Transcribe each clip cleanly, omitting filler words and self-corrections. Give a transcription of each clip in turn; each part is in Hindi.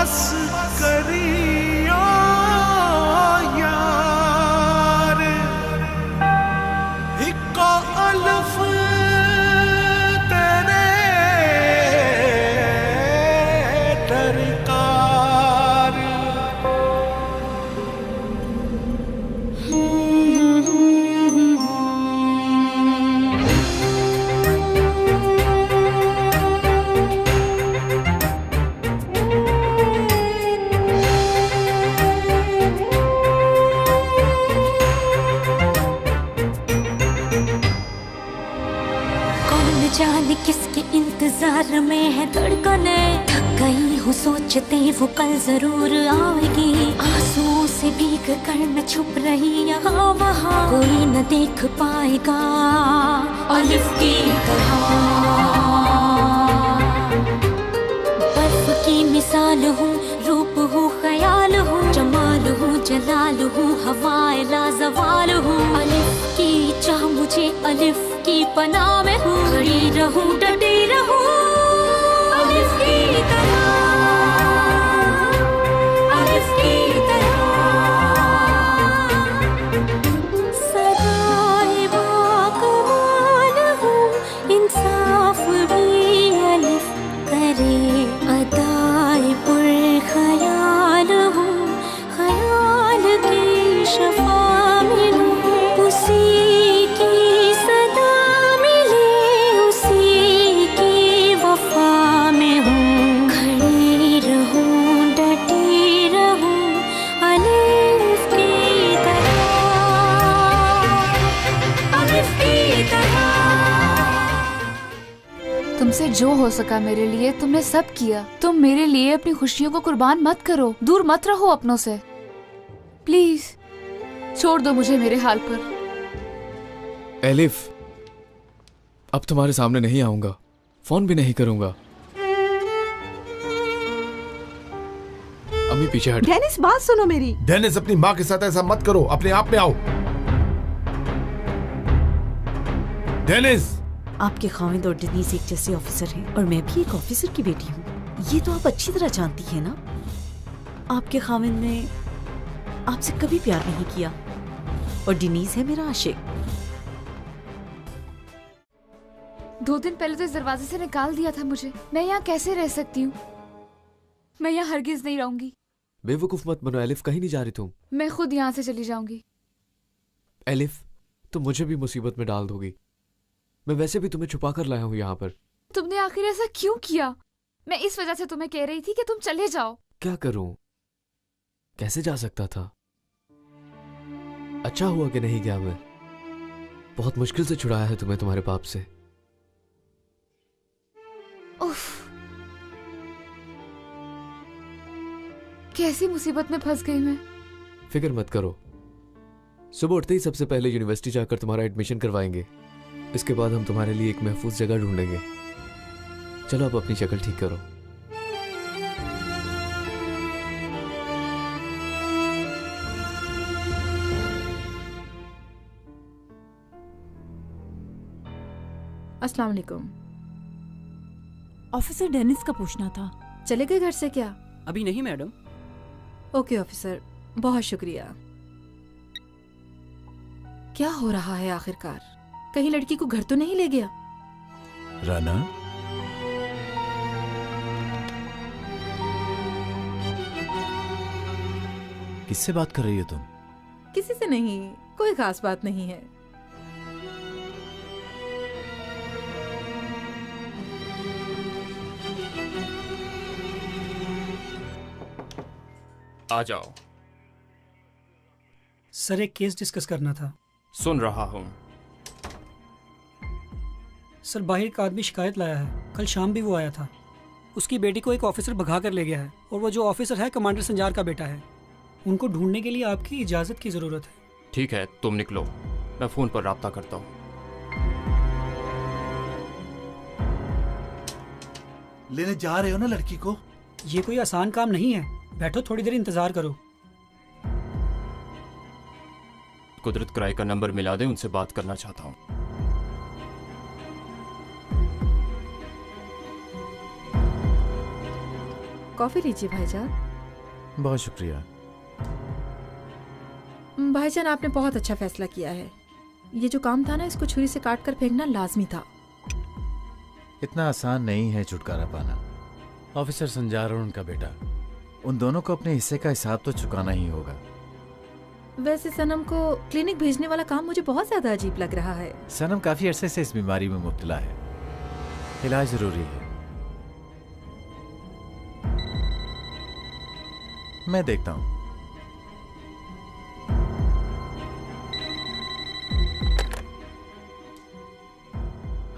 बस करियो यार इको अल्फ तेरे दरकार। जाने किसके इंतजार में है धड़कने, थक गई हूँ सोचते वो कल जरूर आएगी। आंसुओं से भीग कर मैं छुप रही यहाँ वहाँ, कोई न देख पाएगा अलिफ की तरह। बर्फ की मिसाल हूँ, रूप हूँ, ख्याल हूँ, जमाल हूँ, जलाल हूँ, हवाए लाजवाल हूँ। अलिफ की चाह मुझे अलिफ की पनाह में हूँ, खड़ी रहूं डटी रहूं अलिफ की तरह, अलिफ की तरह। सदाए बाकमाल हूँ, इंसाफ भी अलिफ करे, अदाए पुरख्याल हूँ, ख्याल की शफा में हूँ, उसी की सदा मिले, उसी की वफा में हूँ। खड़ी रहूं डटी रहूं अलिफ की तरह, अलिफ की तरह। तुमसे जो हो सका मेरे लिए तुमने सब किया। तुम मेरे लिए अपनी खुशियों को कुर्बान मत करो, दूर मत रहो अपनों से। प्लीज छोड़ दो मुझे मेरे हाल पर। एलिफ, अब तुम्हारे सामने नहीं आऊंगा, फोन भी नहीं करूंगा। अम्मी पीछे हट। डेनिस बात सुनो मेरी। डेनिस अपनी माँ के साथ ऐसा मत करो, अपने आप में आओ। डेनिस, आपके खाविंद और डेनिस एक जैसे ऑफिसर हैं और मैं भी एक ऑफिसर की बेटी हूँ। ये तो आप अच्छी तरह जानती हैं ना। आपके खाविंद ने आपसे कभी प्यार नहीं किया और डेनिस है मेरा आशिक। 2 दिन पहले तो इस दरवाजे से निकाल दिया था मुझे। मैं यहाँ कैसे रह सकती हूँ? मैं यहाँ हरगिज नहीं रहूंगी। बेवकूफ मत बनो एलिफ, कहीं नहीं जा रही तुम। मैं खुद यहाँ से चली जाऊंगी। एलिफ, तुम मुझे भी मुसीबत में डाल दोगी। मैं वैसे भी तुम्हें छुपा कर लाया हूँ यहाँ पर। तुमने आखिर ऐसा क्यों किया? मैं इस वजह से तुम्हें कह रही थी कि तुम चले जाओ। क्या करूं? कैसे जा सकता था? अच्छा हुआ कि नहीं गया मैं। बहुत मुश्किल से छुड़ाया है तुम्हें तुम्हारे बाप से। उफ, कैसी मुसीबत में फंस गई मैं। फिक्र मत करो, सुबह उठते ही सबसे पहले यूनिवर्सिटी जाकर तुम्हारा एडमिशन करवाएंगे। इसके बाद हम तुम्हारे लिए एक महफूज जगह ढूंढेंगे। चलो अब अपनी शक्ल ठीक करो। अस्सलाम वालेकुम। ऑफिसर डेनिस का पूछना था। चले गए घर से क्या? अभी नहीं मैडम। ओके ऑफिसर, बहुत शुक्रिया। क्या हो रहा है आखिरकार? कहीं लड़की को घर तो नहीं ले गया? राना, किससे बात कर रही हो तुम? किसी से नहीं, कोई खास बात नहीं है। आ जाओ। सर, एक केस डिस्कस करना था। सुन रहा हूँ। सर, बाहर एक आदमी शिकायत लाया है। कल शाम भी वो आया था। उसकी बेटी को एक ऑफिसर भगा कर ले गया है और वो जो ऑफिसर है कमांडर संजार का बेटा है। उनको ढूंढने के लिए आपकी इजाज़त की ज़रूरत है। ठीक है, तुम निकलो, मैं फ़ोन पर राब्ता करता हूँ। लेने जा रहे हो ना लड़की को? ये कोई आसान काम नहीं है। बैठो, थोड़ी देर इंतज़ार करो। कुदरत कराई का नंबर मिला दे, उनसे बात करना चाहता हूँ। कॉफी लीजिए भाईजान। बहुत शुक्रिया। भाईजान आपने बहुत अच्छा फैसला किया है। ये जो काम था ना, इसको छुरी से काट कर फेंकना लाजमी था। इतना आसान नहीं है छुटकारा पाना। ऑफिसर संजार और उनका बेटा, उन दोनों को अपने हिस्से का हिसाब तो चुकाना ही होगा। वैसे सनम को क्लिनिक भेजने वाला काम मुझे बहुत ज्यादा अजीब लग रहा है। सनम काफी अरसे से इस बीमारी में मुब्तला है, इलाज जरूरी है। मैं देखता हूं।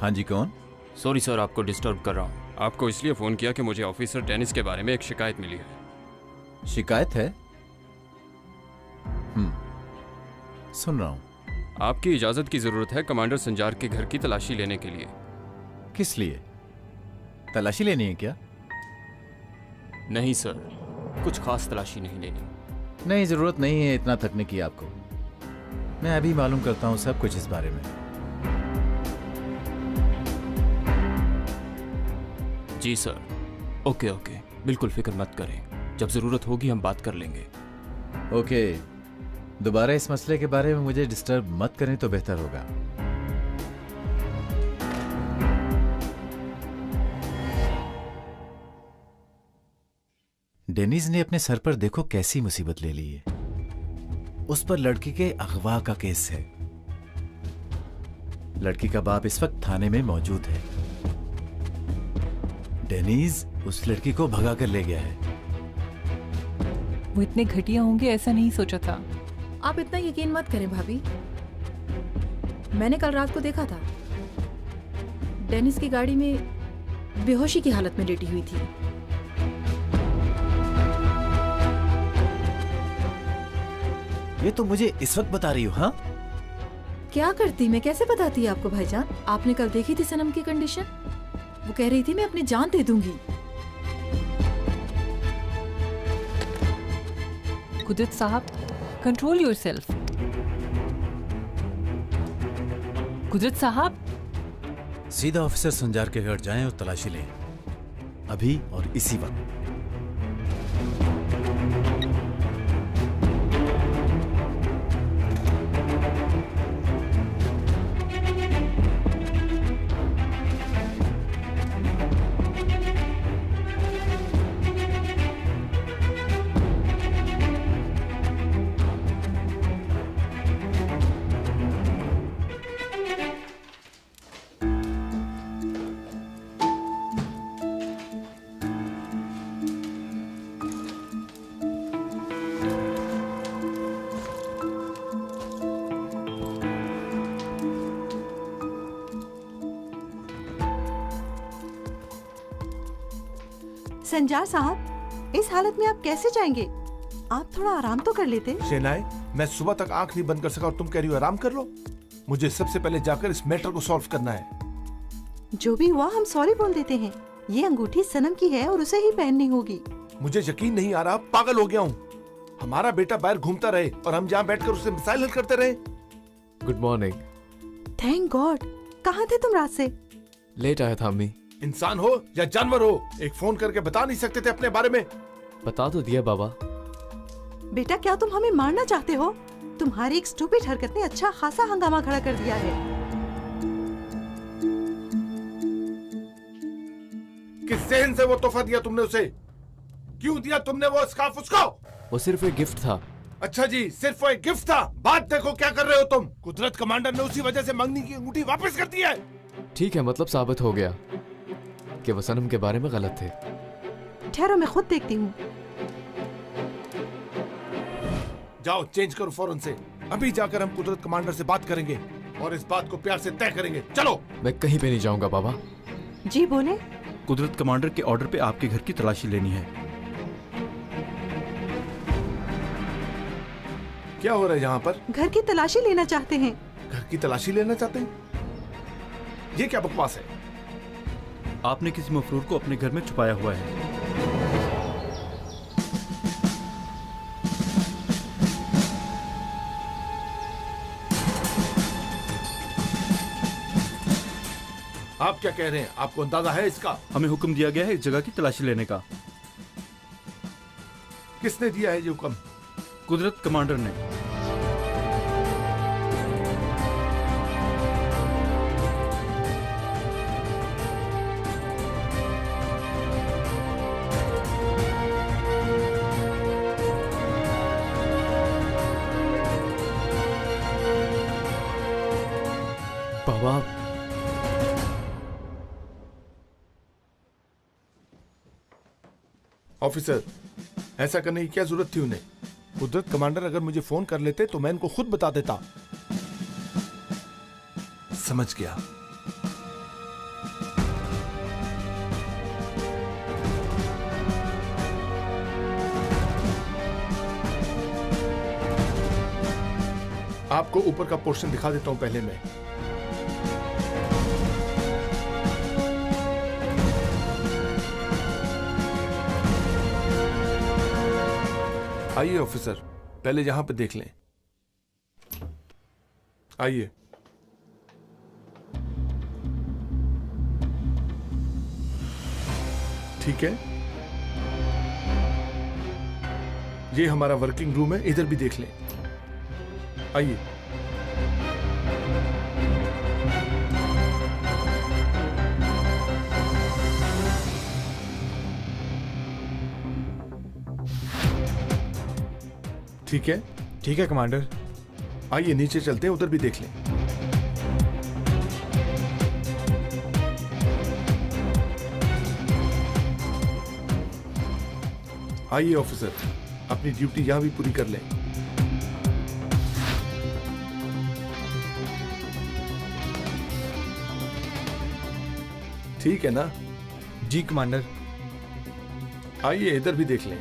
हाँ जी, कौन? सॉरी सर, आपको डिस्टर्ब कर रहा हूँ। आपको इसलिए फ़ोन किया कि मुझे ऑफिसर डेनिस के बारे में एक शिकायत मिली है। शिकायत है? सुन रहा हूं। आपकी इजाज़त की ज़रूरत है कमांडर संजार के घर की तलाशी लेने के लिए। किस लिए? तलाशी लेनी है क्या? नहीं सर, कुछ खास तलाशी नहीं लेनी। नहीं, जरूरत नहीं है इतना थकने की आपको। मैं अभी मालूम करता हूं सब कुछ इस बारे में। जी सर। ओके, बिल्कुल फिक्र मत करें। जब ज़रूरत होगी हम बात कर लेंगे। ओके, दोबारा इस मसले के बारे में मुझे डिस्टर्ब मत करें तो बेहतर होगा। डेनिस ने अपने सर पर देखो कैसी मुसीबत ले ली है। उस पर लड़की के अगवा का केस है। लड़की का बाप इस वक्त थाने में मौजूद है। डेनिस उस लड़की को भगा कर ले गया है। वो इतने घटिया होंगे ऐसा नहीं सोचा था। आप इतना यकीन मत करें भाभी। मैंने कल रात को देखा था, डेनिस की गाड़ी में बेहोशी की हालत में लेटी हुई थी। ये तो मुझे इस वक्त बता रही हो? हाँ, क्या करती, मैं कैसे बताती आपको भाईजान? आपने कल देखी थी सनम की कंडीशन। वो कह रही थी मैं अपनी जान दे दूंगी। कुदरत साहब, कंट्रोल योरसेल्फ। कुदरत साहब, सीधा ऑफिसर संजार के घर जाएं और तलाशी लें, अभी और इसी वक्त। संजार साहब, इस हालत में आप कैसे जाएंगे? आप थोड़ा आराम तो कर लेते। शेनाई, मैं सुबह तक आंख नहीं बंद कर सका और तुम कह रही हो आराम कर लो। मुझे सबसे पहले जाकर इस मैटर को सॉल्व करना है। जो भी हुआ हम सॉरी बोल देते हैं। ये अंगूठी सनम की है और उसे ही पहननी होगी। मुझे यकीन नहीं आ रहा, पागल हो गया हूँ। हमारा बेटा बाहर घूमता रहे और हम यहाँ बैठकर उससे मिसाइल हल करते रहे। Good morning. Thank God. कहाँ थे तुम रात से? लेट आया था अम्मी। इंसान हो या जानवर हो, एक फोन करके बता नहीं सकते थे अपने बारे में? बता तो दिया बाबा। बेटा, क्या तुम हमें मारना चाहते हो? तुम्हारी एक स्टूपिड हरकत ने अच्छा खासा हंगामा खड़ा कर दिया है। किस सेहन से वो तोहफा दिया तुमने उसे? क्यों दिया तुमने वो स्कार्फ उसको? वो सिर्फ एक गिफ्ट था। अच्छा जी, सिर्फ वो एक गिफ्ट था। बात देखो क्या कर रहे हो तुम। कुदरत कमांडर ने उसी वजह से मंगनी की अंगूठी वापस कर दी है। ठीक है, मतलब साबित हो गया कि वो सनम के बारे में गलत थे। ठहरो, मैं खुद देखती हूँ। जाओ चेंज करो फौरन से। अभी जाकर हम कुदरत कमांडर से बात करेंगे और इस बात को प्यार से तय करेंगे। चलो। मैं कहीं पे नहीं जाऊंगा बाबा। जी बोले। कुदरत कमांडर के ऑर्डर पे आपके घर की तलाशी लेनी है। क्या हो रहा है यहाँ पर? घर की तलाशी लेना चाहते हैं। घर की तलाशी लेना चाहते हैं? ये क्या बकवास है? आपने किसी मफरूर को अपने घर में छुपाया हुआ है। आप क्या कह रहे हैं? आपको अंदाजा है इसका? हमें हुक्म दिया गया है इस जगह की तलाशी लेने का। किसने दिया है ये हुक्म? कुदरत कमांडर ने। बाबा, ऑफिसर, ऐसा करने की क्या जरूरत थी उन्हें? कुदरत कमांडर अगर मुझे फोन कर लेते तो मैं इनको खुद बता देता। समझ गया। आपको ऊपर का पोर्शन दिखा देता हूं पहले मैं। आइए ऑफिसर, पहले यहां पे देख लें। आइए। ठीक है, ये हमारा वर्किंग रूम है, इधर भी देख लें। आइए। ठीक है? ठीक है कमांडर। आइए नीचे चलते हैं, उधर भी देख लें। आइए ऑफिसर, अपनी ड्यूटी यहां भी पूरी कर लें। ठीक है ना? जी कमांडर। आइए इधर भी देख लें।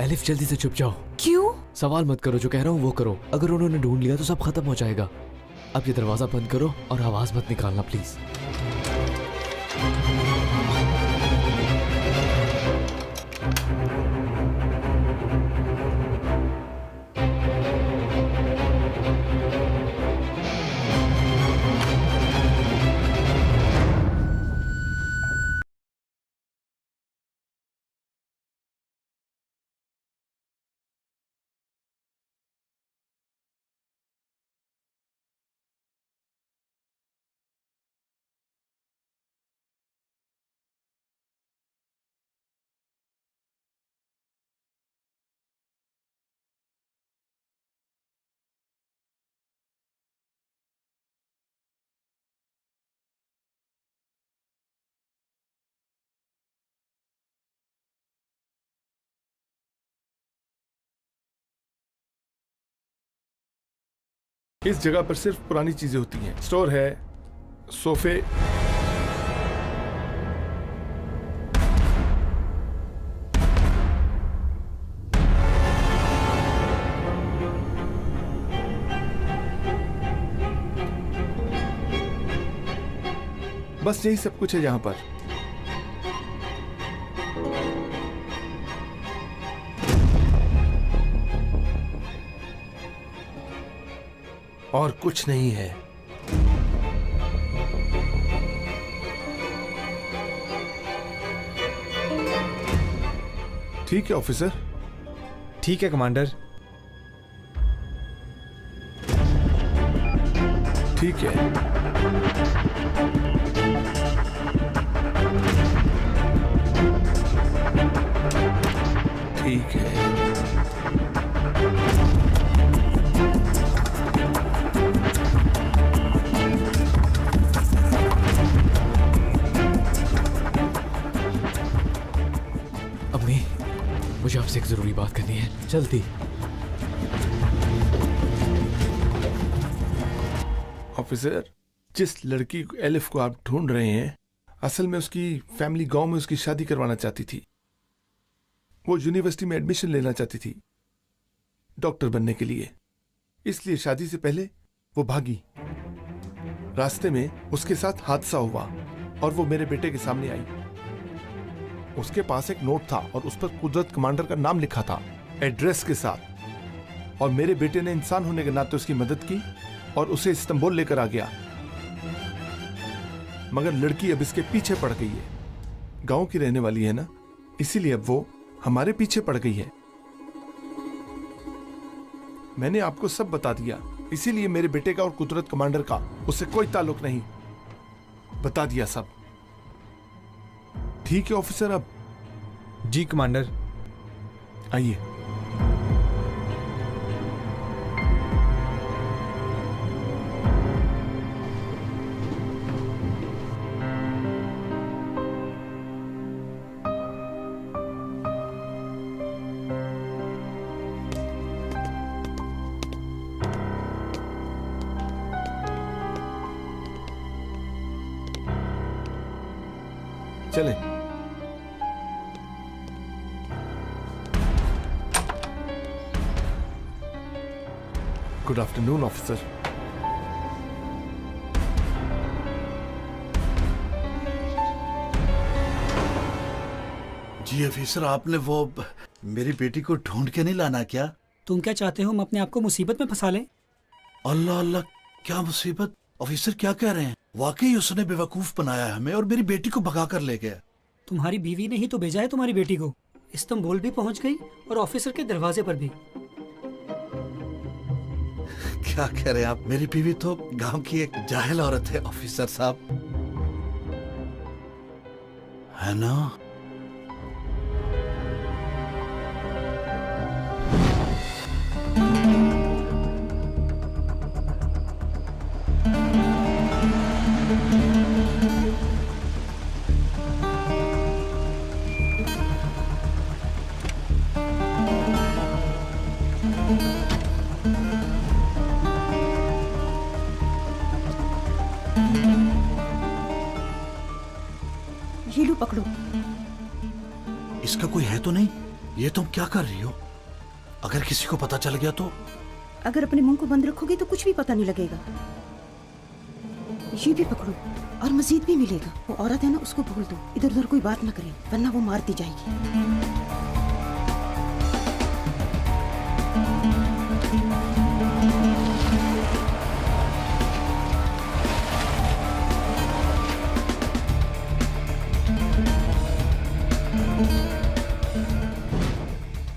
एलिफ, जल्दी से चुप जाओ। क्यों? सवाल मत करो, जो कह रहा हूँ वो करो। अगर उन्होंने ढूंढ लिया तो सब खत्म हो जाएगा। अब ये दरवाजा बंद करो और आवाज मत निकालना प्लीज। इस जगह पर सिर्फ पुरानी चीजें होती हैं। स्टोर है, सोफे, बस यही सब कुछ है यहां पर। और कुछ नहीं है। ठीक है ऑफिसर। ठीक है कमांडर। ठीक है। ठीक है। मुझे आपसे एक जरूरी बात करनी है, जल्दी। ऑफिसर, जिस लड़की एलिफ को आप ढूंढ रहे हैं, असल में उसकी फैमिली गांव में उसकी शादी करवाना चाहती थी। वो यूनिवर्सिटी में एडमिशन लेना चाहती थी डॉक्टर बनने के लिए। इसलिए शादी से पहले वो भागी। रास्ते में उसके साथ हादसा हुआ और वो मेरे बेटे के सामने आई। उसके पास एक नोट था और उस पर कुदरत कमांडर का नाम लिखा था, एड्रेस के साथ। और मेरे बेटे ने इंसान होने के नाते उसकी मदद की और उसे इस्तांबुल लेकर आ गया। मगर लड़की अब इसके पीछे पड़ गई है। गांव की रहने वाली है ना, इसीलिए अब वो हमारे पीछे पड़ गई है। मैंने आपको सब बता दिया, इसीलिए मेरे बेटे का और कुदरत कमांडर का उससे कोई ताल्लुक नहीं। बता दिया सब। ठीक है ऑफिसर, अब जी कमांडर। आइए। चले। Good afternoon officer. जी ऑफिसर, आपने वो मेरी बेटी को ढूंढ के नहीं लाना क्या? तुम क्या चाहते हो हम अपने आप को मुसीबत में फंसा लें? अल्लाह अल्लाह, क्या मुसीबत? ऑफिसर क्या कह रहे हैं? वाकई उसने बेवकूफ बनाया हमें और मेरी बेटी को भगा कर ले गया। तुम्हारी बीवी ने ही तो भेजा है तुम्हारी बेटी को। इस्तांबुल भी पहुंच गई और ऑफिसर के दरवाजे पर भी। क्या कह रहे हैं आप? मेरी बीवी तो गांव की एक जाहिल औरत है ऑफिसर साहब, है ना? ये लो पकड़ो। इसका कोई है तो नहीं? ये तुम क्या कर रही हो? अगर किसी को पता चल गया तो? अगर अपने मुंह को बंद रखोगे तो कुछ भी पता नहीं लगेगा। ये भी पकड़ो और मजीद भी मिलेगा। वो औरत है ना, उसको बोल दो इधर उधर कोई बात न करे, वरना वो मार दी जाएगी।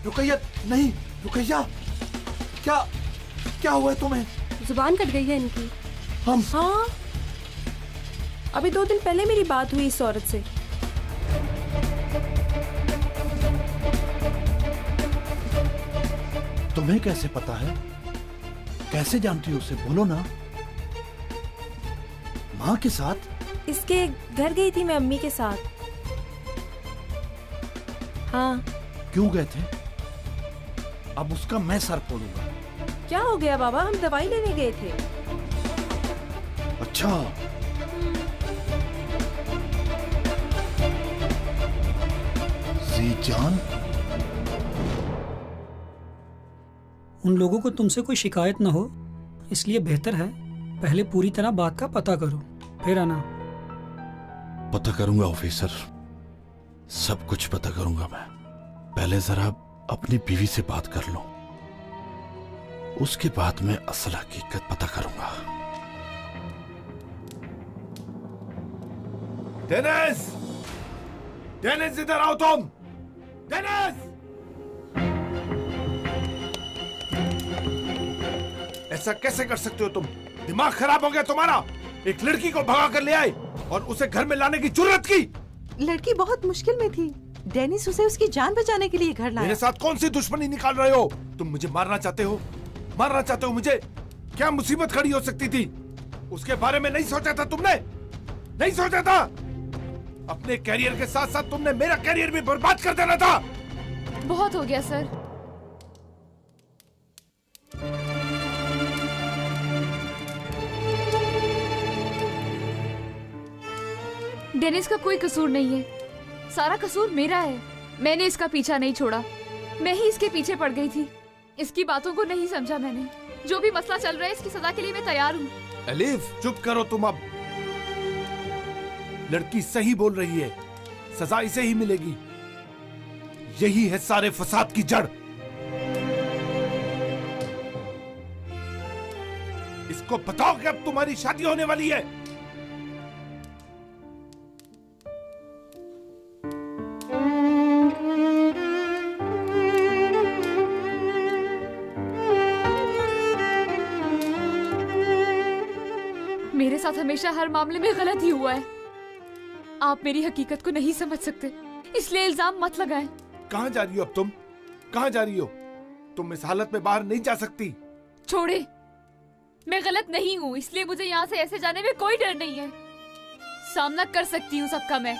रुकैया, नहीं रुकैया, क्या क्या हुआ है तुम्हें? जुबान कट गई है इनकी। हम? हाँ, अभी 2 दिन पहले मेरी बात हुई इस औरत से। तुम्हें कैसे पता है? कैसे जानती हो उसे? बोलो ना। माँ के साथ? इसके घर गई थी मैं अम्मी के साथ। हाँ। क्यों गए थे? अब उसका मैं सर फोड़ूंगा। क्या हो गया बाबा? हम दवाई लेने गए थे। अच्छा। जान, उन लोगों को तुमसे कोई शिकायत न हो, इसलिए बेहतर है पहले पूरी तरह बात का पता करो, फिर आना। पता करूंगा ऑफिसर, सब कुछ पता करूंगा मैं। पहले जरा अपनी बीवी से बात कर लो, उसके बाद मैं असल हकीकत पता करूंगा। डेनिस! डेनिस इधर आओ तुम! डेनिस! ऐसा कैसे कर सकते हो तुम? दिमाग खराब हो गया तुम्हारा? एक लड़की को भगा कर ले आए और उसे घर में लाने की जुर्रत की। लड़की बहुत मुश्किल में थी, डेनिस उसे उसकी जान बचाने के लिए घर लाया। मेरे साथ कौन सी दुश्मनी निकाल रहे हो? तुम मुझे मारना चाहते हो? मारना चाहते हो मुझे? क्या मुसीबत खड़ी हो सकती थी? उसके बारे में नहीं सोचा था तुमने? नहीं सोचा था? अपने कैरियर के साथ साथ तुमने मेरा कैरियर भी बर्बाद कर देना था। बहुत हो गया सर। डेनिस का कोई कसूर नहीं है, सारा कसूर मेरा है। मैंने इसका पीछा नहीं छोड़ा, मैं ही इसके पीछे पड़ गई थी। इसकी बातों को नहीं समझा मैंने। जो भी मसला चल रहा है, इसकी सजा के लिए मैं तैयार हूँ। अलीफ, चुप करो तुम अब। लड़की सही बोल रही है, सजा इसे ही मिलेगी। यही है सारे फसाद की जड़। इसको बताओ कि अब तुम्हारी शादी होने वाली है। मेरे साथ हमेशा हर मामले में गलत ही हुआ है। आप मेरी हकीकत को नहीं समझ सकते, इसलिए इल्जाम मत लगाएं। कहां जा रही हो अब तुम? कहां जा रही हो? तुम इस हालत में बाहर नहीं जा सकती। छोड़े, मैं गलत नहीं हूँ, इसलिए मुझे यहाँ से ऐसे जाने में कोई डर नहीं है। सामना कर सकती हूँ सबका मैं।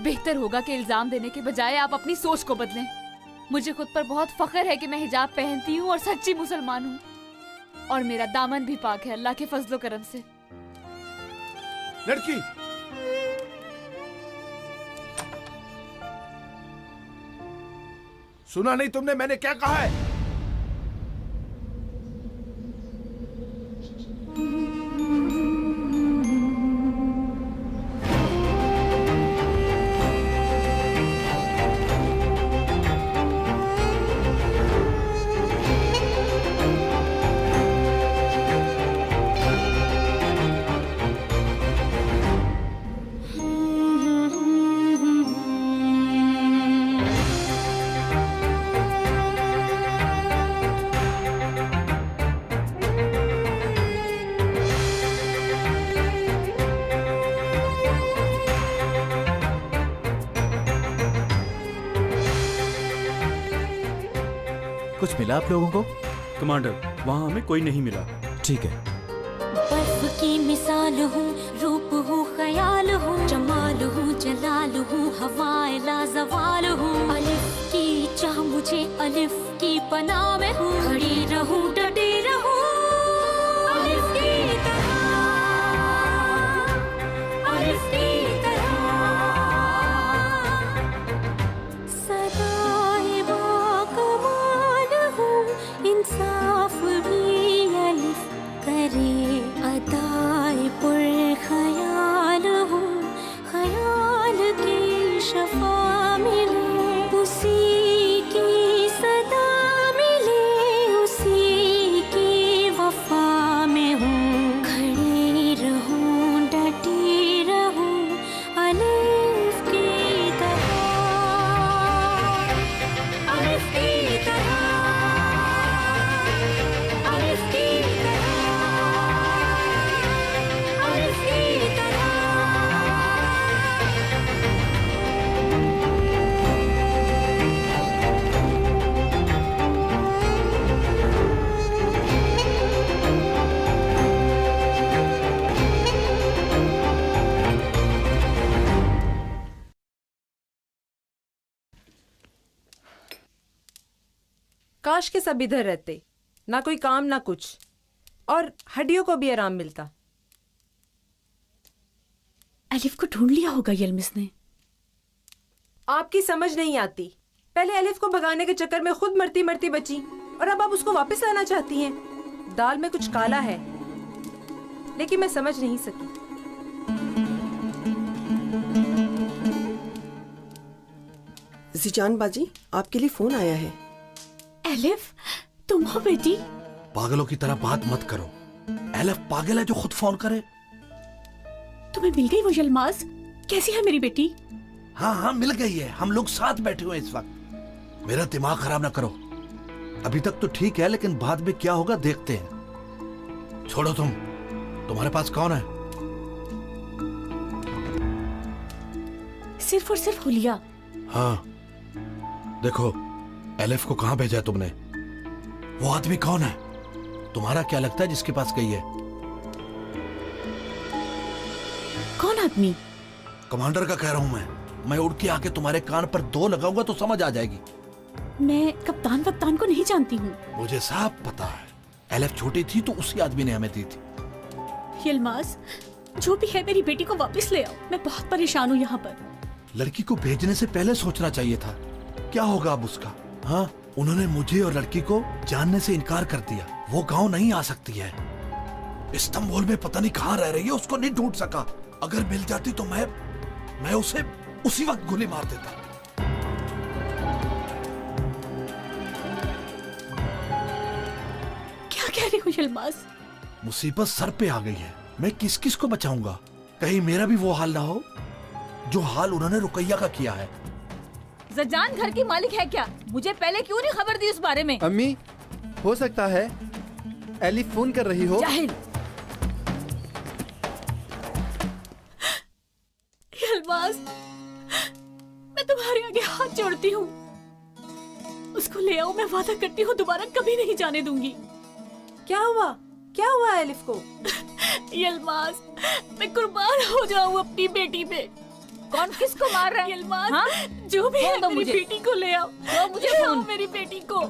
बेहतर होगा कि इल्जाम देने के बजाय आप अपनी सोच को बदलें। मुझे खुद पर बहुत फख्र है कि मैं हिजाब पहनती हूँ और सच्ची मुसलमान हूँ, और मेरा दामन भी पाक है अल्लाह के फजलो करम से। लड़की, सुना नहीं तुमने मैंने क्या कहा है? कुछ मिला आप लोगों को? कमांडर, वहाँ हमें कोई नहीं मिला। ठीक है। बर्फ की मिसाल हूँ, रूप हूँ, ख्याल हूँ, जमाल हूँ, जलाल हूँ, हवाए लाजवाल हूँ। अलिफ की चाह मुझे अलिफ की पनाह में हूँ, खड़ी रहूँ डटी रहूँ अलिफ की तरह, अलिफ की तरह। सदाए बाकमाल हूँ, इंसाफ भी अलिफ करे, अदाए पुर ख्याल हूँ, ख्याल की शफा मिले, उसी की सदा मिले, उसी की वफा में हूँ, खड़ी रहूँ डटी रहूँ अलिफ की तरह, अलिफ की तरह, अलिफ की तरह, अलिफ की तरह। काश के सब इधर रहते, ना कोई काम ना कुछ, और हड्डियों को भी आराम मिलता। अलिफ को ढूंढ लिया होगा यलमिस ने। आपकी समझ नहीं आती। पहले अलिफ को भगाने के चक्कर में खुद मरती मरती बची, और अब आप उसको वापस लाना चाहती हैं। दाल में कुछ काला है, लेकिन मैं समझ नहीं सकी। जीजान बाजी, आपके लिए फोन आया है। एलिफ, तुम हो बेटी? पागलों की तरह बात मत करो। एलिफ पागल है जो खुद फोन करे। तुम्हें मिल गई वो यलमाज? कैसी है मेरी बेटी? हाँ हाँ मिल गई है, हम लोग साथ बैठे हुए इस वक्त। मेरा दिमाग खराब ना करो। अभी तक तो ठीक है, लेकिन बाद में क्या होगा देखते हैं। छोड़ो तुम्हारे पास कौन है? सिर्फ और सिर्फ हुलिया। हाँ देखो, एलिफ को कहां भेजा है तुमने? वो आदमी कौन है? तुम्हारा क्या लगता है जिसके पास गई है? कौन आदमी? कमांडर का कह रहा हूं मैं उड़ के आके तुम्हारे कान पर 2 लगाऊंगा तो समझ आ जाएगी। मैं कप्तान वप्तान को नहीं जानती हूँ। मुझे सब पता है। एलिफ छोटी थी तो उसी आदमी ने हमें दी थी। यलमाज, जो भी है मेरी बेटी को वापस ले आओ। मैं बहुत परेशान हूँ यहाँ पर। लड़की को भेजने से पहले सोचना चाहिए था। क्या होगा अब उसका? हाँ, उन्होंने मुझे और लड़की को जानने से इनकार कर दिया। वो गांव नहीं आ सकती है। इस्तांबुल में पता नहीं कहाँ रह रही है, उसको नहीं ढूंढ सका। अगर मिल जाती तो मैं उसे उसी वक्त गोली मार देता। क्या कह रही हो यलमाज? मुसीबत सर पे आ गई है, मैं किस किस को बचाऊंगा? कहीं मेरा भी वो हाल ना हो जो हाल उन्होंने रुकैया का किया है। जजान घर की मालिक है क्या? मुझे पहले क्यों नहीं खबर दी उस बारे में? अम्मी, हो सकता है एलिफ फोन कर रही हो। जाहिल। यलमाज, मैं तुम्हारे आगे हाथ जोड़ती हूँ। उसको ले आओ, मैं वादा करती हूँ दोबारा कभी नहीं जाने दूंगी। क्या हुआ? क्या हुआ एलिफ को? यलमाज, मैं कुर्बान हो जाऊँ अपनी बेटी पे। कौन किसको मार रहा है? यलमाज, हाँ? जो भी है मेरी बेटी को ले आओ। तो मुझे फोन मेरी बेटी को।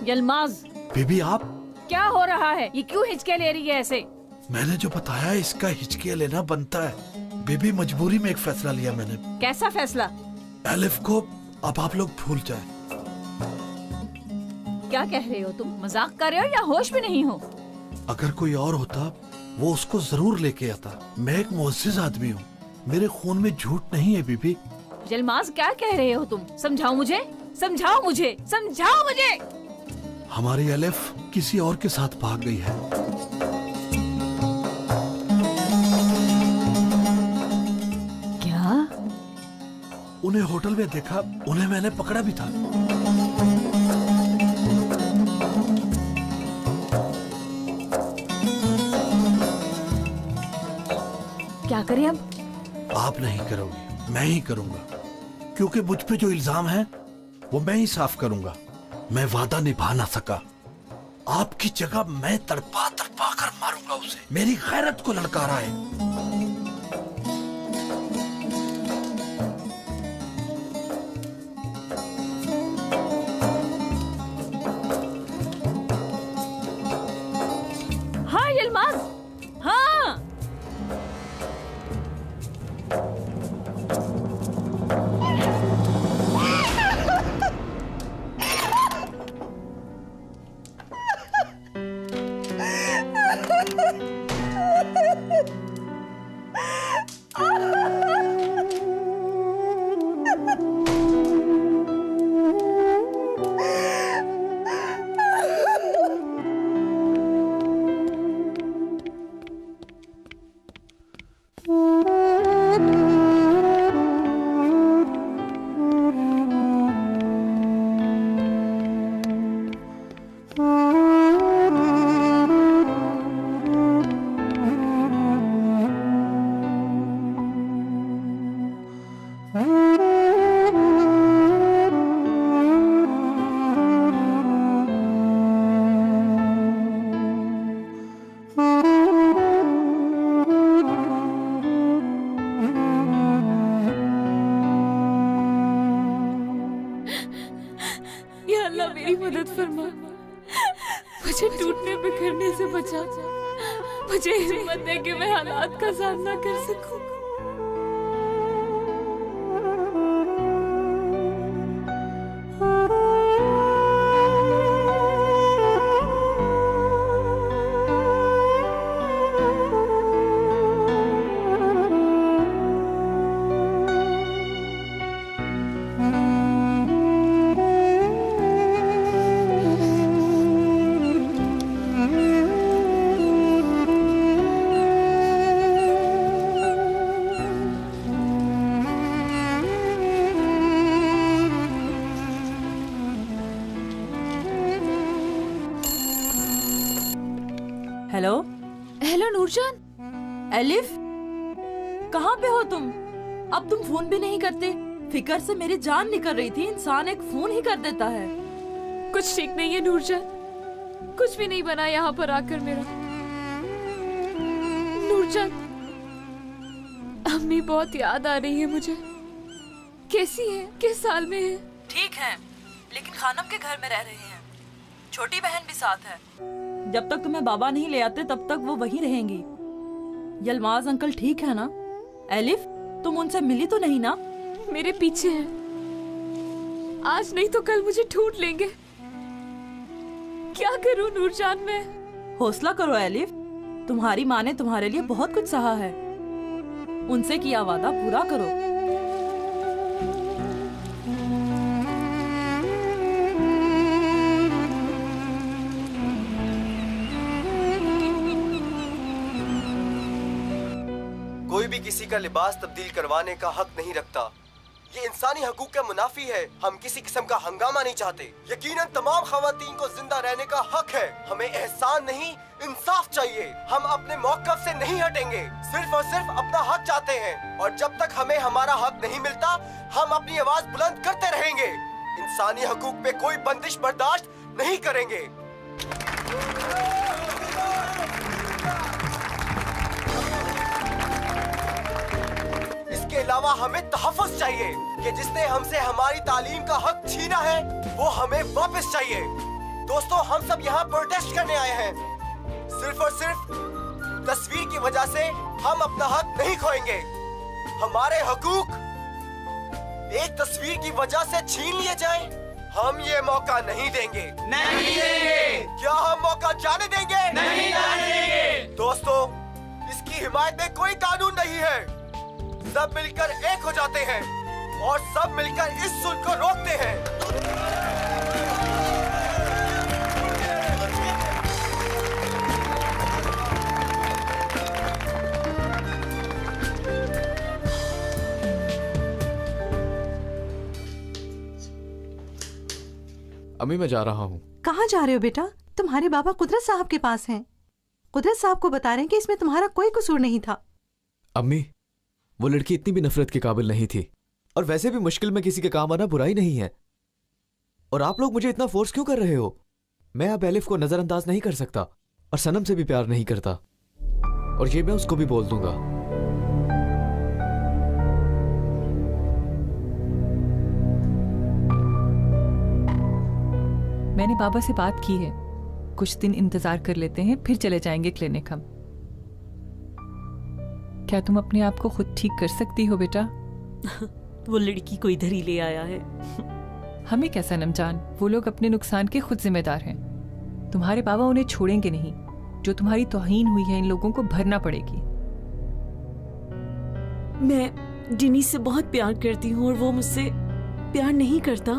यलमाज, बेबी आप क्या हो रहा है? ये क्यों हिचके ले रही है ऐसे? मैंने जो बताया इसका हिचके लेना बनता है। बेबी मजबूरी में एक फैसला लिया मैंने। कैसा फैसला? एलिफ को अब आप लोग भूल जाए। क्या कह रहे हो तुम? मजाक कर रहे हो या होश में नहीं हो? अगर कोई और होता वो उसको जरूर लेके आता। मैं एक मुअज़्ज़िज़ आदमी हूँ, मेरे खून में झूठ नहीं है बीबी। यलमाज, क्या कह रहे हो तुम? समझाओ मुझे, समझाओ मुझे, समझाओ मुझे। हमारी एलिफ किसी और के साथ भाग गई है। क्या? उन्हें होटल में देखा, उन्हें मैंने पकड़ा भी था। क्या करें अब? आप नहीं करोगे, मैं ही करूंगा, क्योंकि मुझ पे जो इल्जाम है वो मैं ही साफ करूंगा। मैं वादा निभा ना सका, आपकी जगह मैं तड़पा तड़पा कर मारूंगा उसे। मेरी गैरत को ललकारा है। हाँ यलमाज, हाँ। मुझे टूटने बिखरने से बचा, मुझे हिम्मत दे कि मैं हालात का सामना कर सकूं। Hello hello Nur Jahan. एलिफ, कहाँ पे हो तुम? अब तुम फोन भी नहीं करते। फिकर से मेरी जान निकल रही थी। इंसान एक फोन ही कर देता है। कुछ ठीक नहीं है नूरजान, कुछ भी नहीं बना यहाँ पर आकर मेरा। नूरजान, अम्मी बहुत याद आ रही है मुझे। कैसी है? किस हाल में है? ठीक है, लेकिन खानम के घर में रह रहे हैं। छोटी बहन भी साथ है। जब तक तुम्हें बाबा नहीं ले आते तब तक वो वहीं रहेंगी। यलमाज अंकल ठीक है ना? एलिफ, तुम उनसे मिली तो नहीं ना? मेरे पीछे है। आज नहीं तो कल मुझे ढूंढ लेंगे। क्या करूं नूरजान मैं? हौसला करो एलिफ, तुम्हारी माँ ने तुम्हारे लिए बहुत कुछ सहा है। उनसे किया वादा पूरा करो। कोई भी किसी का लिबास तब्दील करवाने का हक नहीं रखता। ये इंसानी हकूक का मुनाफी है। हम किसी किस्म का हंगामा नहीं चाहते। यकीनन तमाम खवातीन को जिंदा रहने का हक है। हमें एहसान नहीं, इंसाफ चाहिए। हम अपने मौक़िफ़ से नहीं हटेंगे, सिर्फ और सिर्फ अपना हक चाहते हैं। और जब तक हमें हमारा हक नहीं मिलता, हम अपनी आवाज बुलंद करते रहेंगे। इंसानी हकूक पे कोई बंदिश बर्दाश्त नहीं करेंगे। इसके अलावा हमें तहफ़्फ़ुज़ चाहिए कि जिसने हमसे हमारी तालीम का हक छीना है वो हमें वापस चाहिए। दोस्तों, हम सब यहाँ प्रोटेस्ट करने आए हैं। सिर्फ और सिर्फ तस्वीर की वजह से हम अपना हक नहीं खोएंगे। हमारे हकूक एक तस्वीर की वजह से छीन लिए जाएं, हम ये मौका नहीं देंगे। नहीं देंगे। क्या हम मौका जाने देंगे? नहीं जाने देंगे। दोस्तों, इसकी हिमायत में कोई कानून नहीं है। सब मिलकर एक हो जाते हैं और सब मिलकर इस जुल्म को रोकते हैं। अम्मी, मैं जा रहा हूँ। कहाँ जा रहे हो बेटा? तुम्हारे बाबा कुदरत साहब के पास हैं। कुदरत साहब को बता रहे हैं कि इसमें तुम्हारा कोई कसूर नहीं था। अम्मी, वो लड़की इतनी भी नफरत के काबिल नहीं थी, और वैसे भी मुश्किल में किसी के काम आना बुराई नहीं है। और आप लोग मुझे इतना फोर्स क्यों कर रहे हो? मैं अब एलिफ को नजरअंदाज नहीं कर सकता, और सनम से भी प्यार नहीं करता, और ये मैं उसको भी बोल दूंगा। मैंने बाबा से बात की है, कुछ दिन इंतजार कर लेते हैं, फिर चले जाएंगे क्लिनिक हम। क्या तुम अपने आप को खुद ठीक कर सकती हो बेटा? वो लड़की को इधर ही ले आया है। हमें क्या सनम जान, वो लोग अपने नुकसान के खुद जिम्मेदार हैं। तुम्हारे बाबा उन्हें छोड़ेंगे नहीं। जो तुम्हारी तौहीन हुई है इन लोगों को भरना पड़ेगी। मैं डेनिस से बहुत प्यार करती हूँ और वो मुझसे प्यार नहीं करता।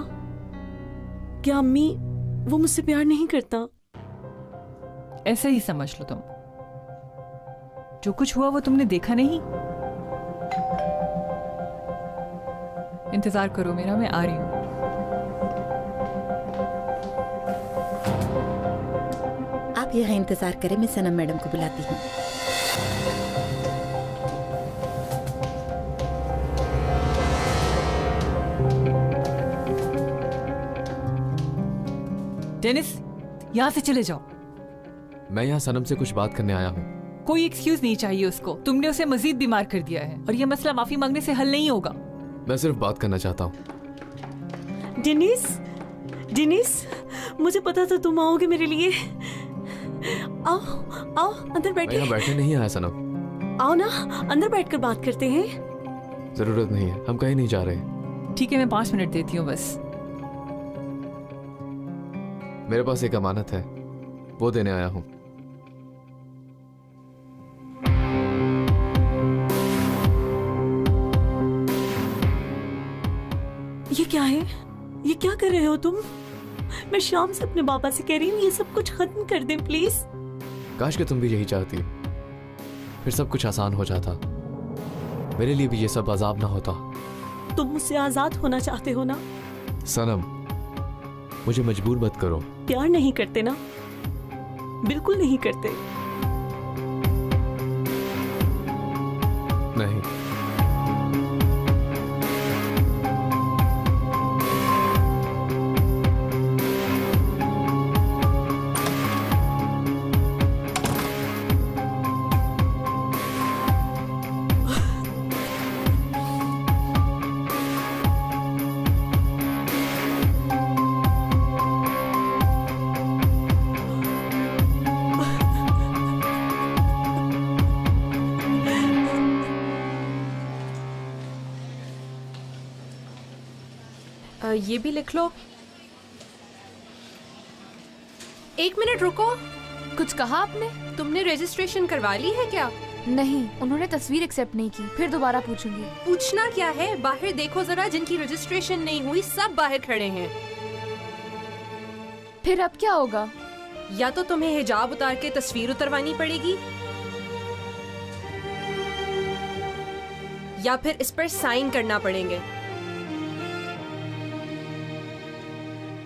क्या अम्मी, वो मुझसे प्यार नहीं करता? ऐसे ही समझ लो तुम। जो कुछ हुआ वो तुमने देखा नहीं। इंतजार करो मेरा, मैं आ रही हूँ। आप यहाँ इंतजार करें, मैं सनम मैडम को बुलाती हूँ। डेनिस, यहाँ से चले जाओ। मैं यहाँ सनम से कुछ बात करने आया हूँ। कोई एक्सक्यूज नहीं चाहिए उसको। तुमने उसे मजीद बीमार कर दिया है, और यह मसला माफी मांगने से हल नहीं होगा। मैं सिर्फ बात करना चाहता हूँ। डेनिस, डेनिस, मुझे पता था तुम आओगे मेरे लिए। आओ, आओ अंदर बैठे। मैं यहाँ बैठने नहीं आया सनम। आओ ना, अंदर बैठकर बात करते हैं। जरूरत नहीं है, हम कहीं नहीं जा रहे। ठीक है, मैं 5 मिनट देती हूँ बस। मेरे पास एक अमानत है, वो देने आया हूँ। ये क्या है? ये क्या कर रहे हो तुम? मैं शाम से अपने बाबा से कह रही हूँ ये सब कुछ खत्म कर दें प्लीज। काश कि तुम भी यही चाहती, फिर सब कुछ आसान हो जाता। मेरे लिए भी ये सब अजाब ना होता। तुम मुझसे आजाद होना चाहते हो ना? सनम, मुझे मजबूर मत करो। प्यार नहीं करते ना? बिल्कुल नहीं करते। नहीं। ये भी लिख लो। 1 मिनट रुको। कुछ कहा आपने? तुमने रजिस्ट्रेशन करवा ली है क्या? नहीं, उन्होंने तस्वीर एक्सेप्ट नहीं की। फिर दोबारा पूछूंगी। पूछना क्या है, बाहर देखो जरा, जिनकी रजिस्ट्रेशन नहीं हुई सब बाहर खड़े हैं। फिर अब क्या होगा? या तो तुम्हें हिजाब उतार के तस्वीर उतरवानी पड़ेगी, या फिर इस पर साइन करना पड़ेंगे।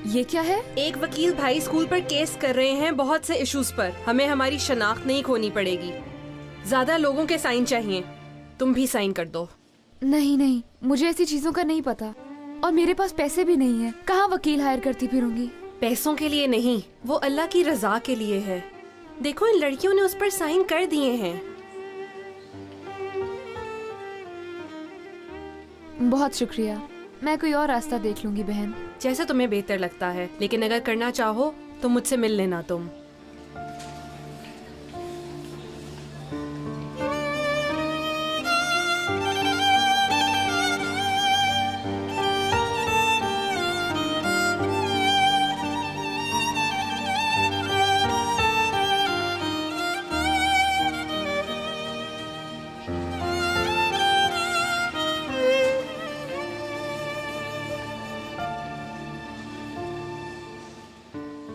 ये क्या है? एक वकील भाई स्कूल पर केस कर रहे हैं बहुत से इश्यूज पर। हमें हमारी शनाख्त नहीं खोनी पड़ेगी। ज्यादा लोगों के साइन चाहिए, तुम भी साइन कर दो। नहीं नहीं, मुझे ऐसी चीजों का नहीं पता, और मेरे पास पैसे भी नहीं है। कहाँ वकील हायर करती फिरूंगी? पैसों के लिए नहीं, वो अल्लाह की रजा के लिए है। देखो इन लड़कियों ने उस पर साइन कर दिए हैं। बहुत शुक्रिया, मैं कोई और रास्ता देख लूंगी बहन। जैसा तुम्हें बेहतर लगता है, लेकिन अगर करना चाहो तो मुझसे मिल लेना तुम।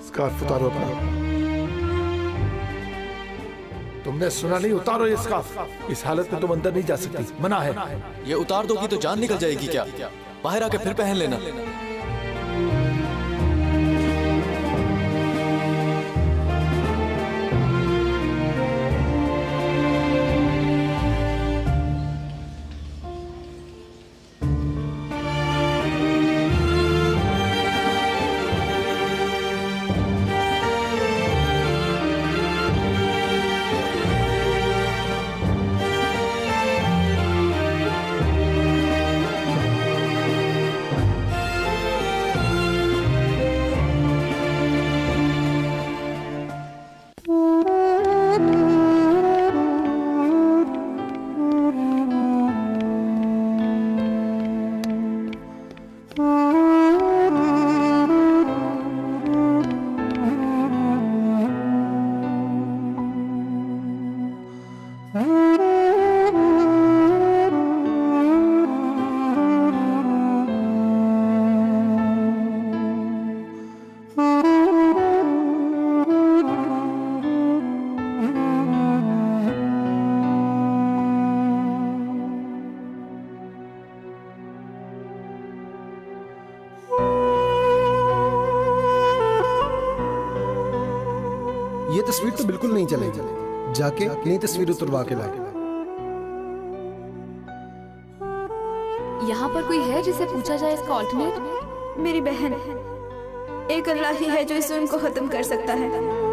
स्कार्फ उतारो अपना। तुमने सुना नहीं? उतारो ये स्कार्फ। इस हालत में तुम अंदर नहीं जा सकती, मना है। ये उतार दोगी तो जान निकल जाएगी क्या? बाहर आके फिर पहन लेना। ये तस्वीर तो बिल्कुल नहीं चलेगी, जाके नई तस्वीर उतरवा के लाए। यहाँ पर कोई है जिसे पूछा जाए इसका ऑल्टरनेट? मेरी बहन, एक अल्लाह ही है जो इस जुल्म को खत्म कर सकता है।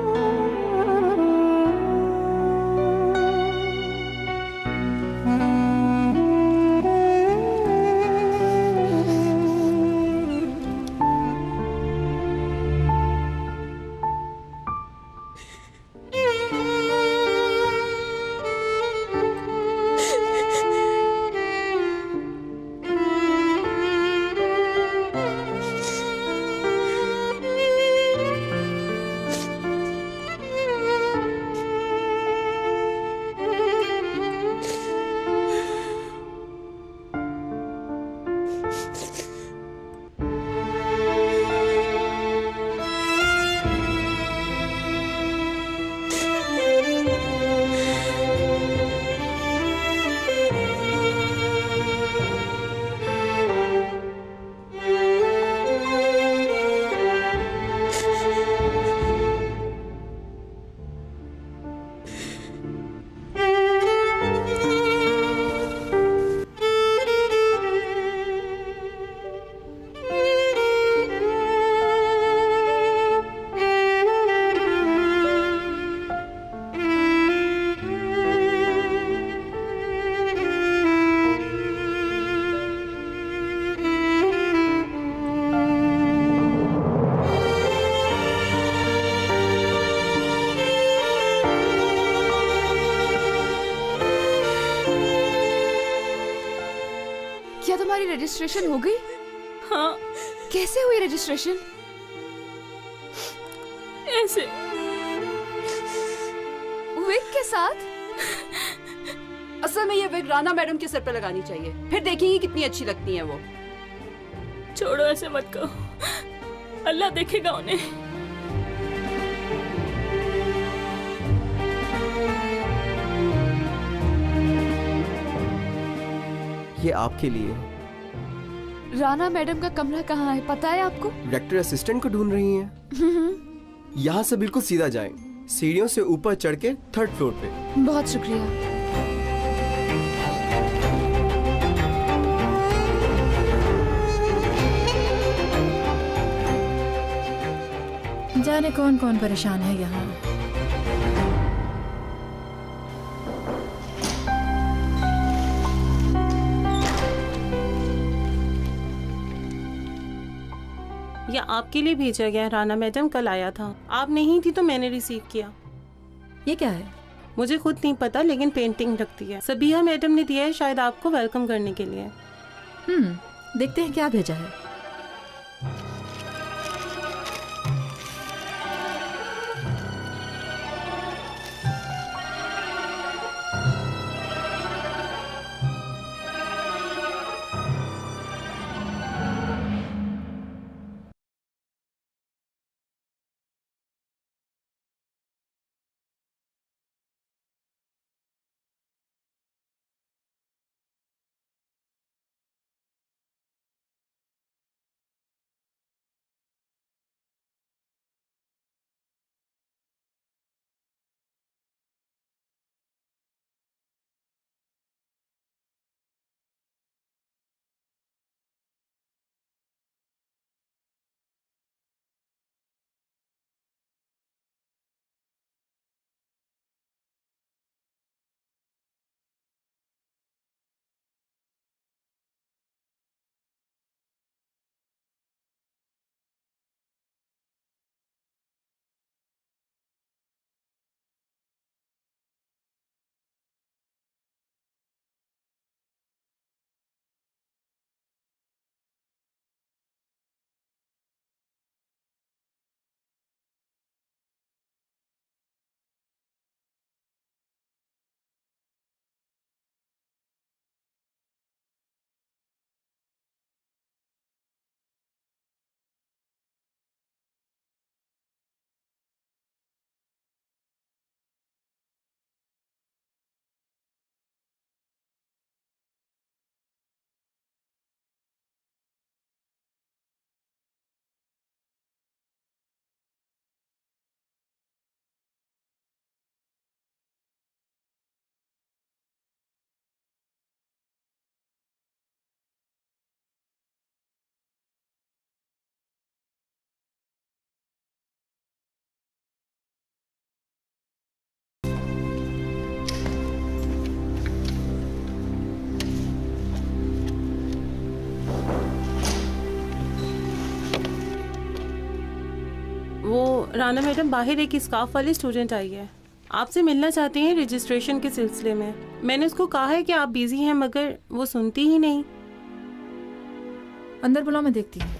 क्या तुम्हारी रजिस्ट्रेशन हो गई? हाँ। कैसे हुई रजिस्ट्रेशन? ऐसे विग के साथ? असल में ये विग राना मैडम के सर पे लगानी चाहिए, फिर देखेंगी कितनी अच्छी लगती हैं वो। छोड़ो, ऐसे मत कहो, अल्लाह देखेगा उन्हें। ये आपके लिए। राना मैडम का कमरा कहाँ है, पता है आपको? डायरेक्टर असिस्टेंट को ढूंढ रही हैं? यहाँ से बिल्कुल सीधा जाएं, सीढ़ियों से ऊपर चढ़ के 3rd फ्लोर पे। बहुत शुक्रिया। जाने कौन कौन परेशान है यहाँ। ये आपके लिए भेजा गया है, राना मैडम कल आया था, आप नहीं थी तो मैंने रिसीव किया। ये क्या है? मुझे खुद नहीं पता, लेकिन पेंटिंग रखती है। सबिहा मैडम ने दिया है, शायद आपको वेलकम करने के लिए। देखते हैं क्या भेजा है। वो राना मैडम बाहर एक स्कार्फ वाली स्टूडेंट आई है, आपसे मिलना चाहती हैं रजिस्ट्रेशन के सिलसिले में। मैंने उसको कहा है कि आप बिजी हैं, मगर वो सुनती ही नहीं। अंदर बुलाओ, मैं देखती हूँ।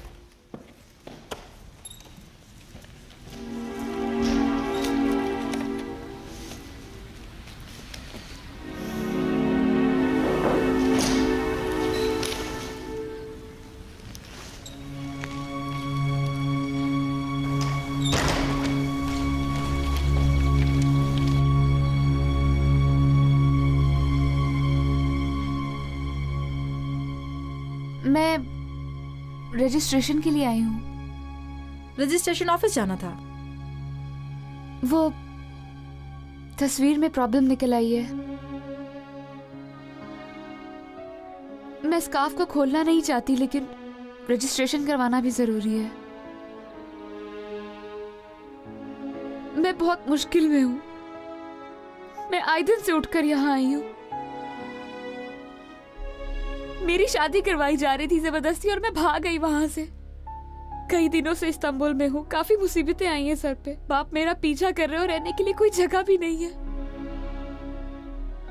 मैं रजिस्ट्रेशन के लिए आई हूँ। रजिस्ट्रेशन ऑफिस जाना था। वो तस्वीर में प्रॉब्लम निकल आई है। मैं स्कार्फ को खोलना नहीं चाहती, लेकिन रजिस्ट्रेशन करवाना भी जरूरी है। मैं बहुत मुश्किल में हूँ। मैं आए दिन से उठकर यहाँ आई हूँ। मेरी शादी करवाई जा रही थी जबरदस्ती और मैं भाग गई वहां से। कई दिनों से इस्तांबुल में हूँ, काफी मुसीबतें आई हैं सर पे। बाप मेरा पीछा कर रहे हो, रहने के लिए कोई जगह भी नहीं है।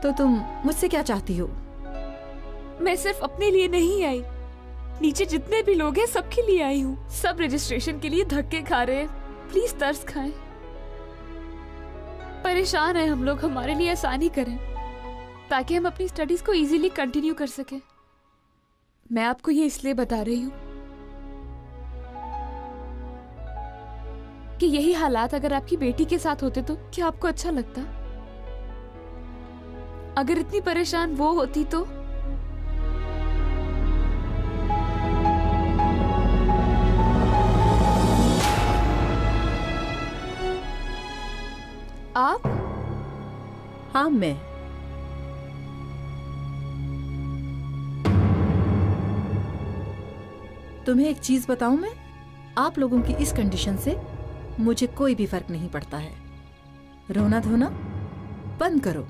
तो तुम मुझसे क्या चाहती हो? मैं सिर्फ अपने लिए नहीं आई, नीचे जितने भी लोग हैं सबके लिए आई हूँ। सब रजिस्ट्रेशन के लिए धक्के खा रहे हैं, प्लीज तरस खाएं। परेशान है हम लोग, हमारे लिए आसानी करें ताकि हम अपनी स्टडीज को इजीली कंटिन्यू कर सकें। मैं आपको ये इसलिए बता रही हूँ कि यही हालात अगर आपकी बेटी के साथ होते तो क्या आपको अच्छा लगता? अगर इतनी परेशान वो होती तो? आप? हाँ, मैं। तुम्हें एक चीज बताऊं मैं? आप लोगों की इस कंडीशन से मुझे कोई भी फर्क नहीं पड़ता है। रोना धोना बंद करो।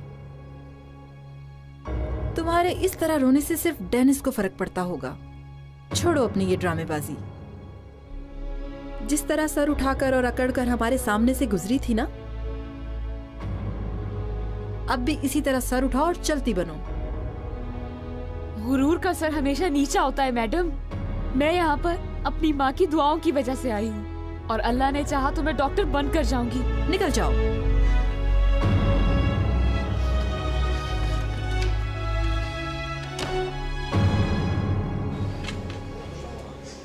तुम्हारे इस तरह रोने से सिर्फ डेनिस को फर्क पड़ता होगा। छोड़ो अपनी ये ड्रामेबाजी। जिस तरह सर उठाकर और अकड़कर हमारे सामने से गुजरी थी ना, अब भी इसी तरह सर उठाओ और चलती बनो। गुरूर का सर हमेशा नीचा होता है मैडम। मैं यहाँ पर अपनी माँ की दुआओं की वजह से आई हूँ और अल्लाह ने चाहा तो मैं डॉक्टर बनकर जाऊंगी। निकल जाओ।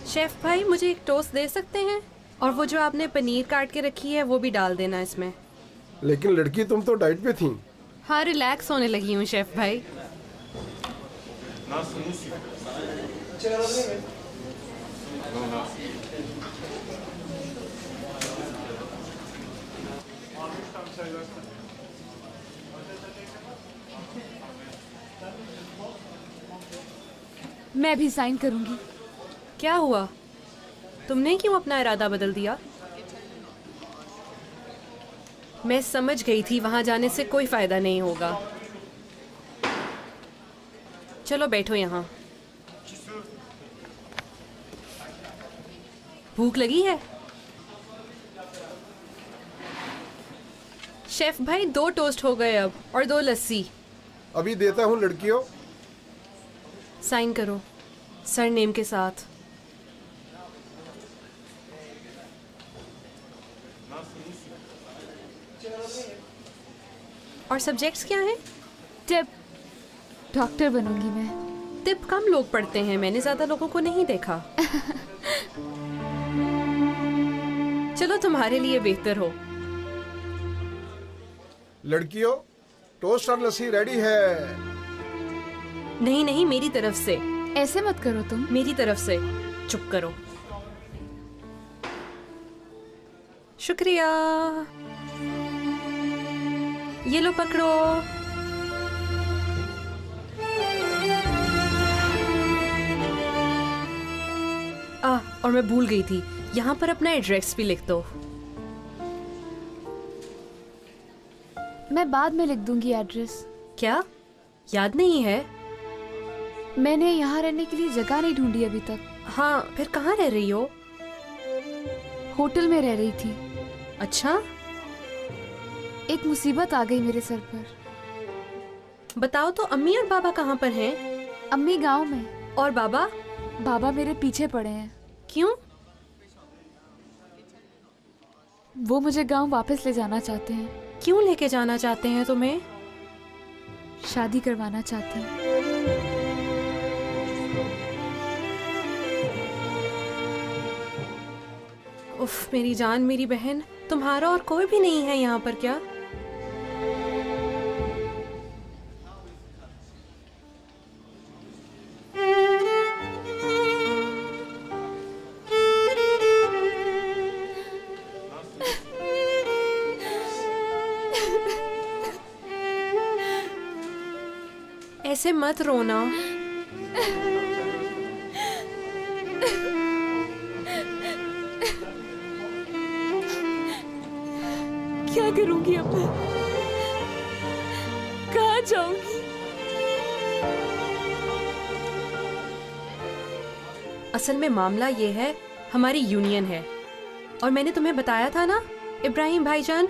शेफ भाई, मुझे एक टोस्ट दे सकते हैं? और वो जो आपने पनीर काट के रखी है वो भी डाल देना इसमें। लेकिन लड़की, तुम तो डाइट पे थी। हाँ, रिलैक्स होने लगी हूँ शेफ भाई। मैं भी साइन करूंगी। क्या हुआ? तुमने क्यों अपना इरादा बदल दिया? मैं समझ गई थी वहां जाने से कोई फायदा नहीं होगा। चलो बैठो यहाँ। भूख लगी है? शेफ भाई, 2 टोस्ट हो गए अब, और 2 लस्सी। अभी देता हूँ लड़कियों। साइन करो सरनेम के साथ। और सब्जेक्ट्स क्या हैं? टिप। डॉक्टर बनूंगी मैं। टिप कम लोग पढ़ते हैं, मैंने ज्यादा लोगों को नहीं देखा। चलो तुम्हारे लिए बेहतर हो। लड़कियों, टोस्ट और लस्सी रेडी है। नहीं नहीं, मेरी तरफ से। ऐसे मत करो तुम। मेरी तरफ से। चुप करो। शुक्रिया। ये लो पकड़ो। और मैं भूल गई थी, यहाँ पर अपना एड्रेस भी लिख दो। मैं बाद में लिख दूंगी एड्रेस। क्या याद नहीं है? मैंने यहाँ रहने के लिए जगह नहीं ढूंढी अभी तक। हाँ, फिर कहाँ रह रही हो? होटल में रह रही थी। अच्छा? एक मुसीबत आ गई मेरे सर पर। बताओ तो, अम्मी और बाबा कहाँ पर हैं? अम्मी गांव में। और बाबा? बाबा मेरे पीछे पड़े हैं। क्यों? वो मुझे गांव वापस ले जाना चाहते हैं। क्यों लेके जाना चाहते हैं तुम्हें? शादी करवाना चाहते हैं। उफ, मेरी जान, मेरी बहन, तुम्हारा और कोई भी नहीं है यहाँ पर क्या? ऐसे मत रोना। क्या करूंगी अब मैं? कहाँ जाऊंगी? असल में मामला ये है, हमारी यूनियन है और मैंने तुम्हें बताया था ना, इब्राहिम भाईजान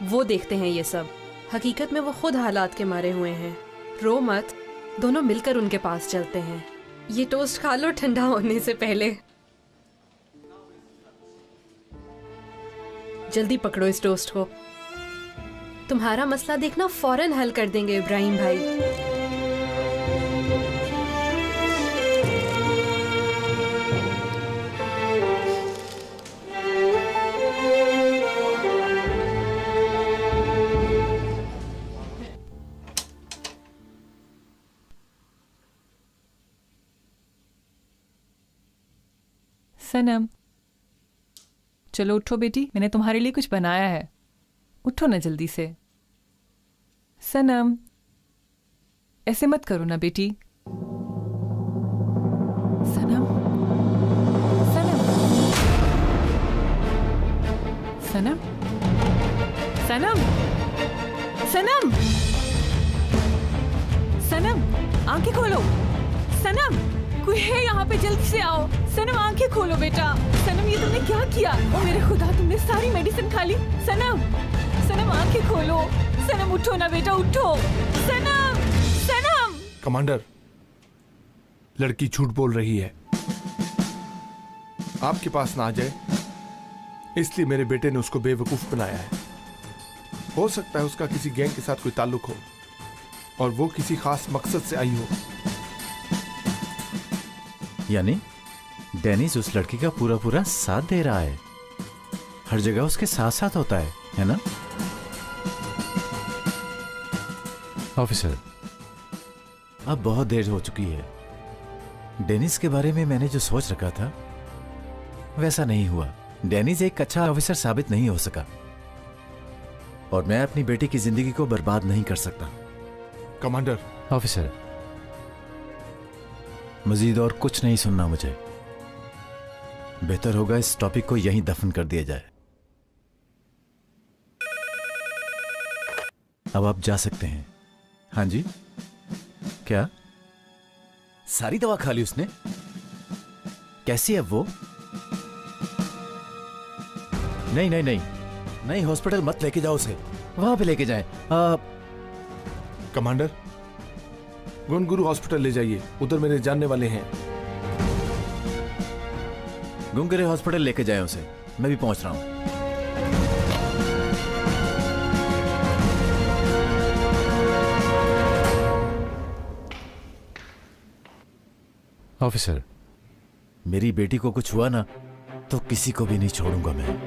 वो देखते हैं ये सब। हकीकत में वो खुद हालात के मारे हुए हैं। रो मत, दोनों मिलकर उनके पास चलते हैं। ये टोस्ट खा लो ठंडा होने से पहले। जल्दी पकड़ो इस टोस्ट को। तुम्हारा मसला देखना फौरन हल कर देंगे इब्राहिम भाई। सनम, चलो उठो बेटी, मैंने तुम्हारे लिए कुछ बनाया है। उठो ना जल्दी से। सनम, ऐसे मत करो ना बेटी। सनम, सनम, सनम, सनम, सनम, सनम, आंखें खोलो। सनम, कोई है यहाँ पे, जल्दी से आओ। सनम, आंखें खोलो बेटा। सनम, ये तुमने क्या किया? ओ मेरे खुदा, तुमने सारी मेडिसिन खा ली। सनम, सनम, आंखें खोलो। सनम, उठो ना बेटा, उठो। सनम, सनम। कमांडर, लड़की झूठ बोल रही है। आपके पास ना आ जाए इसलिए मेरे बेटे ने उसको बेवकूफ बनाया है। हो सकता है उसका किसी गैंग के साथ कोई ताल्लुक हो और वो किसी खास मकसद से आई हो। यानी डेनिस उस लड़की का पूरा पूरा साथ दे रहा है, हर जगह उसके साथ साथ होता है ना? ऑफिसर, अब बहुत देर हो चुकी है। डेनिस के बारे में मैंने जो सोच रखा था वैसा नहीं हुआ। डेनिस एक अच्छा ऑफिसर साबित नहीं हो सका और मैं अपनी बेटी की जिंदगी को बर्बाद नहीं कर सकता। कमांडर। ऑफिसर, मजीद और कुछ नहीं सुनना मुझे। बेहतर होगा इस टॉपिक को यहीं दफन कर दिया जाए। अब आप जा सकते हैं। हाँ जी, क्या सारी दवा खा ली उसने? कैसी है वो? नहीं नहीं नहीं नहीं, हॉस्पिटल मत लेके जाओ उसे, वहां पे लेके जाएं। कमांडर, गुनगुरु हॉस्पिटल ले जाइए, उधर मेरे जानने वाले हैं। गुनगुरु हॉस्पिटल लेके जाए उसे, मैं भी पहुंच रहा हूं। ऑफिसर, मेरी बेटी को कुछ हुआ ना तो किसी को भी नहीं छोड़ूंगा मैं।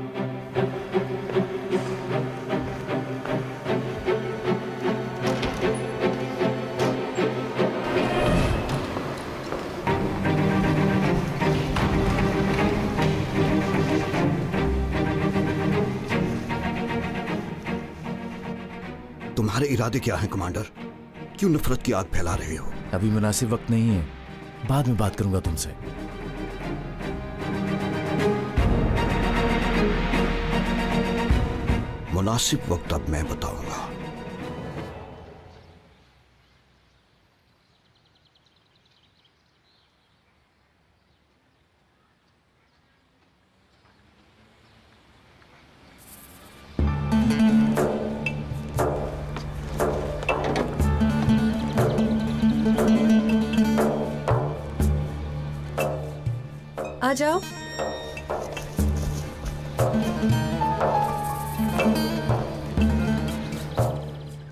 तुम्हारे इरादे क्या हैं कमांडर? क्यों नफरत की आग फैला रहे हो? अभी मुनासिब वक्त नहीं है, बाद में बात करूंगा तुमसे। मुनासिब वक्त अब मैं बताऊंगा। आ जाओ।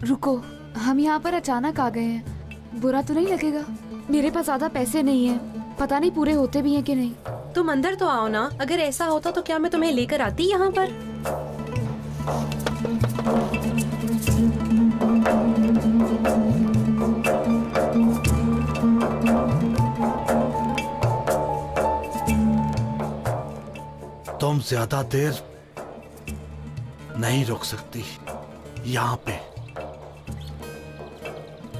रुको, हम यहाँ पर अचानक आ गए हैं, बुरा तो नहीं लगेगा? मेरे पास ज्यादा पैसे नहीं हैं, पता नहीं पूरे होते भी हैं कि नहीं। तुम अंदर तो आओ ना, अगर ऐसा होता तो क्या मैं तुम्हें लेकर आती यहाँ पर? तुम ज्यादा देर नहीं रुक सकती यहाँ पे।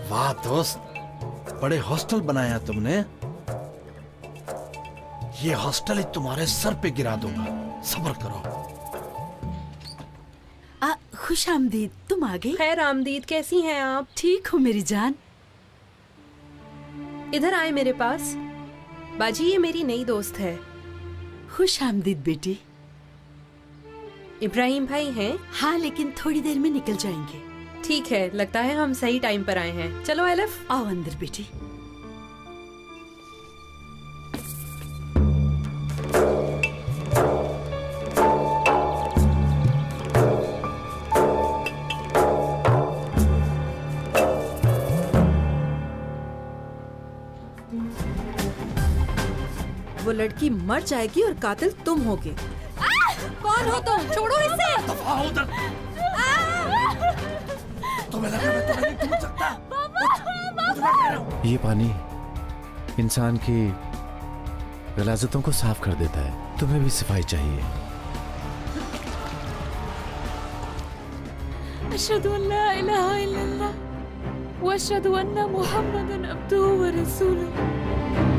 वाह दोस्त, बड़े हॉस्टल बनाया तुमने। ये हॉस्टल ही तुम्हारे सर पे गिरा दूंगा, सब्र करो। खुश आमदीद, तुम आ गई? खैर आमदीद, कैसी हैं आप? ठीक हो मेरी जान। इधर आए मेरे पास। बाजी, ये मेरी नई दोस्त है। खुश आमदीद बेटी। इब्राहिम भाई हैं? हाँ, लेकिन थोड़ी देर में निकल जाएंगे। ठीक है, लगता है हम सही टाइम पर आए हैं। चलो एलिफ, आओ अंदर बेटी। वो लड़की मर जाएगी और कातिल तुम होगे। कौन हो तुम? छोड़ो इसे। तुम्हें लगा मैं तुम्हें नहीं ढूंढ सकता? ये पानी इंसान की गलाजतों को साफ कर देता है। तुम्हें भी सफाई चाहिए। अशहदु अल्ला इलाहा इल्लल्लाह व अशहदु अन्ना मुहम्मदन अब्दुहु व रसूलुहु।